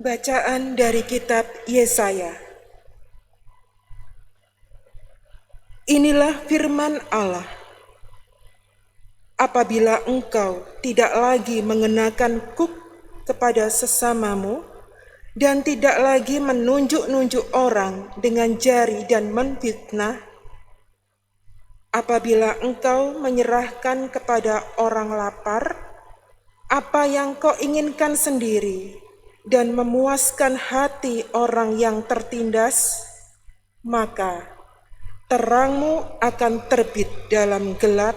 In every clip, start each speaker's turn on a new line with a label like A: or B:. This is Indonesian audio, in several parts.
A: Bacaan dari kitab Yesaya. Inilah firman Allah. Apabila engkau tidak lagi mengenakan kuk kepada sesamamu dan tidak lagi menunjuk-nunjuk orang dengan jari dan menfitnah, apabila engkau menyerahkan kepada orang lapar apa yang kau inginkan sendiri dan memuaskan hati orang yang tertindas, maka terangmu akan terbit dalam gelap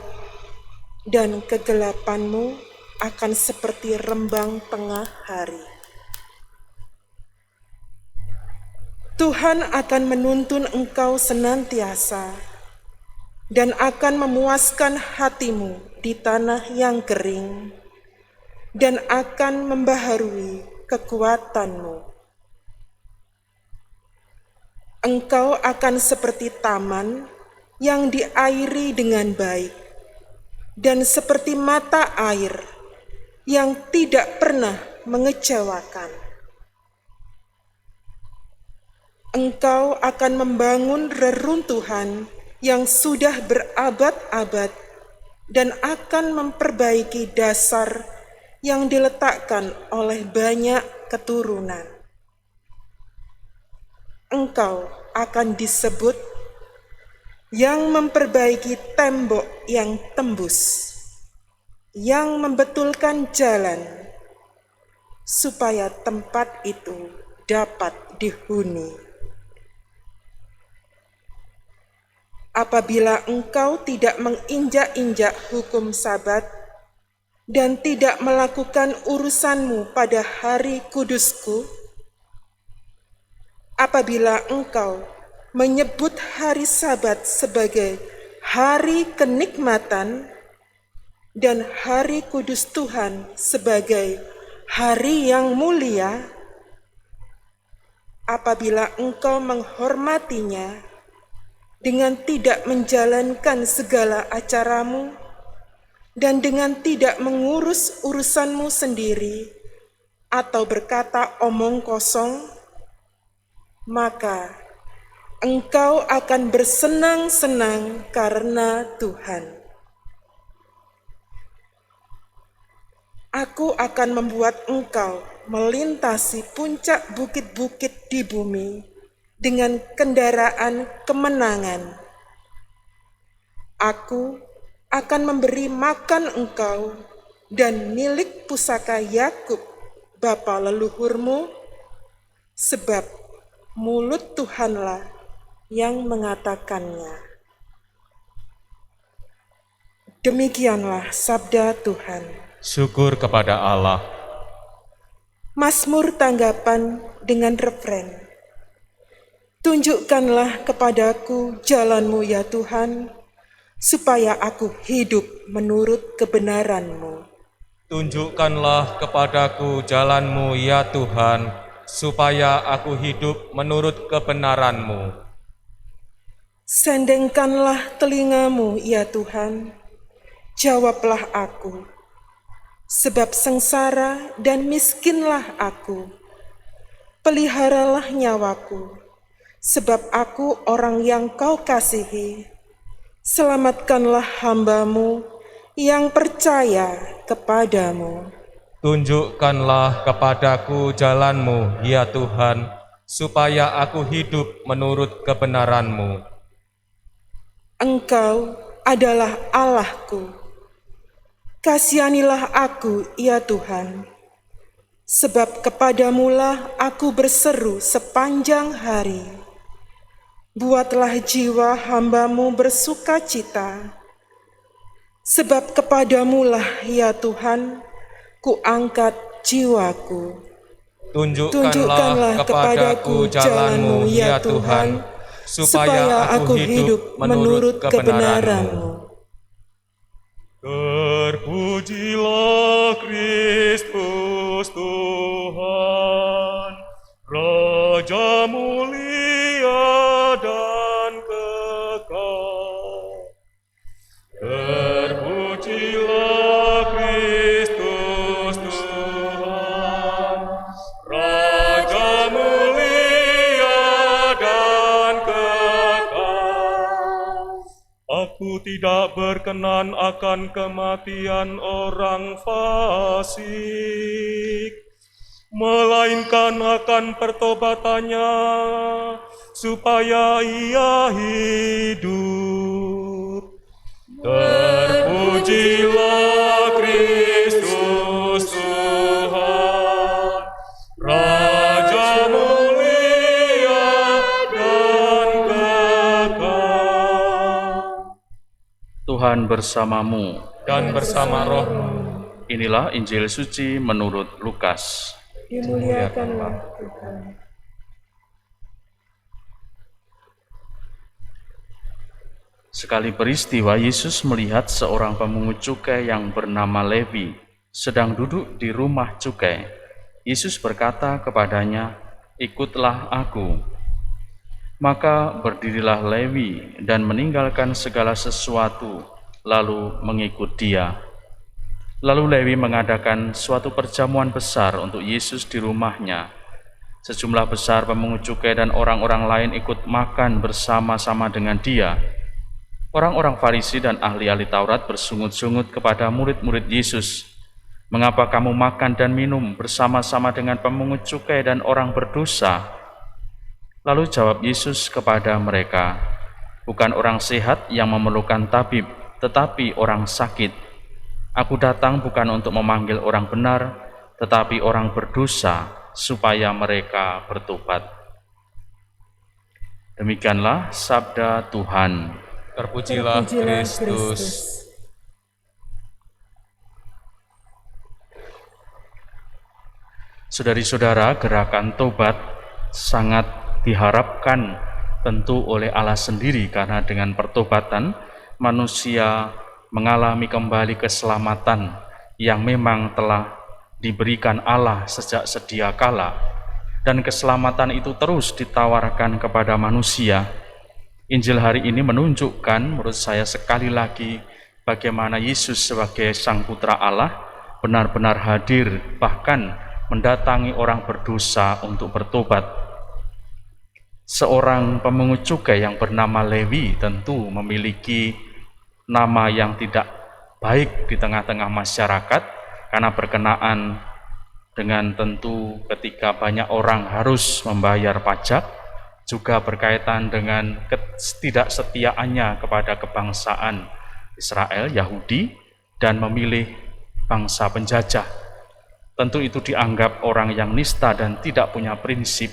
A: dan kegelapanmu akan seperti rembang tengah hari. Tuhan akan menuntun engkau senantiasa dan akan memuaskan hatimu di tanah yang kering dan akan membaharui kekuatanmu. Engkau akan seperti taman yang diairi dengan baik dan seperti mata air yang tidak pernah mengecewakan. Engkau akan membangun reruntuhan yang sudah berabad-abad dan akan memperbaiki dasar yang diletakkan oleh banyak keturunan. Engkau akan disebut yang memperbaiki tembok yang tembus, yang membetulkan jalan, supaya tempat itu dapat dihuni. Apabila engkau tidak menginjak-injak hukum Sabat dan tidak melakukan urusanmu pada hari kudusku, apabila engkau menyebut hari Sabat sebagai hari kenikmatan dan hari kudus Tuhan sebagai hari yang mulia, apabila engkau menghormatinya dengan tidak menjalankan segala acaramu dan dengan tidak mengurus urusanmu sendiri atau berkata omong kosong, maka engkau akan bersenang-senang karena Tuhan. Aku akan membuat engkau melintasi puncak bukit-bukit di bumi dengan kendaraan kemenangan. Aku akan memberi makan engkau dan milik pusaka Yakub bapa leluhurmu, sebab mulut Tuhanlah yang mengatakannya. Demikianlah sabda Tuhan.
B: Syukur kepada Allah.
A: Mazmur tanggapan dengan refren. Tunjukkanlah kepadaku jalan-Mu ya Tuhan, supaya aku hidup menurut kebenaran-Mu.
B: Tunjukkanlah kepadaku jalan-Mu ya Tuhan, supaya aku hidup menurut kebenaran-Mu.
A: Sendengkanlah telinga-Mu ya Tuhan, jawablah aku, sebab sengsara dan miskinlah aku. Peliharalah nyawaku, sebab aku orang yang Kau kasihi. Selamatkanlah hamba-Mu yang percaya kepadamu.
B: Tunjukkanlah kepadaku jalan-Mu ya Tuhan, supaya aku hidup menurut kebenaran-Mu.
A: Engkau adalah Allahku. Kasihanilah aku ya Tuhan, sebab kepadamulah aku berseru sepanjang hari. Buatlah jiwa hamba-Mu bersuka cita, sebab kepadamulah ya Tuhan, ku angkat jiwaku.
B: Tunjukkanlah kepadaku jalan-Mu ya Tuhan, supaya aku hidup menurut kebenaran-Mu.
C: Terpujilah Kristus Tuhan, Raja mulia dan kekal. Terpujilah Kristus Tuhan, Raja Aku tidak berkenan akan kematian orang fasik, melainkan akan pertobatannya, supaya ia hidup. Terpujilah Kristus Tuhan, Raja mulia dan kekal.
D: Tuhan bersamamu.
B: Dan bersama rohmu.
D: Inilah Injil suci menurut Lukas.
A: Dimuliakanlah Tuhan.
D: Sekali peristiwa, Yesus melihat seorang pemungut cukai yang bernama Levi sedang duduk di rumah cukai. Yesus berkata kepadanya, "Ikutlah aku." Maka berdirilah Levi dan meninggalkan segala sesuatu, lalu mengikut dia. Lalu Levi mengadakan suatu perjamuan besar untuk Yesus di rumahnya. Sejumlah besar pemungut cukai dan orang-orang lain ikut makan bersama-sama dengan dia. Orang-orang Farisi dan ahli-ahli Taurat bersungut-sungut kepada murid-murid Yesus, "Mengapa kamu makan dan minum bersama-sama dengan pemungut cukai dan orang berdosa?" Lalu jawab Yesus kepada mereka, "Bukan orang sehat yang memerlukan tabib, tetapi orang sakit. Aku datang bukan untuk memanggil orang benar, tetapi orang berdosa, supaya mereka bertobat." Demikianlah sabda Tuhan.
B: Terpujilah Kristus.
D: Saudari-saudara, gerakan tobat sangat diharapkan tentu oleh Allah sendiri, karena dengan pertobatan manusia mengalami kembali keselamatan yang memang telah diberikan Allah sejak sedia kala, dan keselamatan itu terus ditawarkan kepada manusia. Injil hari ini menunjukkan menurut saya sekali lagi bagaimana Yesus sebagai Sang Putra Allah benar-benar hadir, bahkan mendatangi orang berdosa untuk bertobat. Seorang pemungut cukai yang bernama Levi tentu memiliki nama yang tidak baik di tengah-tengah masyarakat, karena berkenaan dengan tentu ketika banyak orang harus membayar pajak, juga berkaitan dengan ketidaksetiaannya kepada kebangsaan Israel, Yahudi, dan memilih bangsa penjajah. Tentu itu dianggap orang yang nista dan tidak punya prinsip.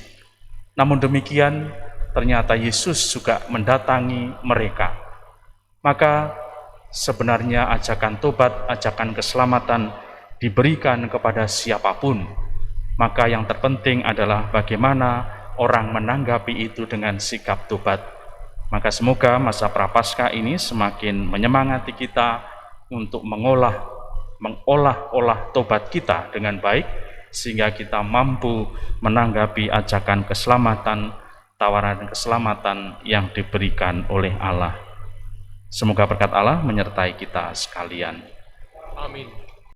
D: Namun demikian, ternyata Yesus juga mendatangi mereka. Maka sebenarnya ajakan tobat, ajakan keselamatan diberikan kepada siapapun. Maka yang terpenting adalah bagaimana orang menanggapi itu dengan sikap tobat. Maka semoga masa Prapaskah ini semakin menyemangati kita untuk mengolah tobat kita dengan baik, sehingga kita mampu menanggapi ajakan keselamatan, tawaran keselamatan yang diberikan oleh Allah. Semoga berkat Allah menyertai kita sekalian.
B: Amin.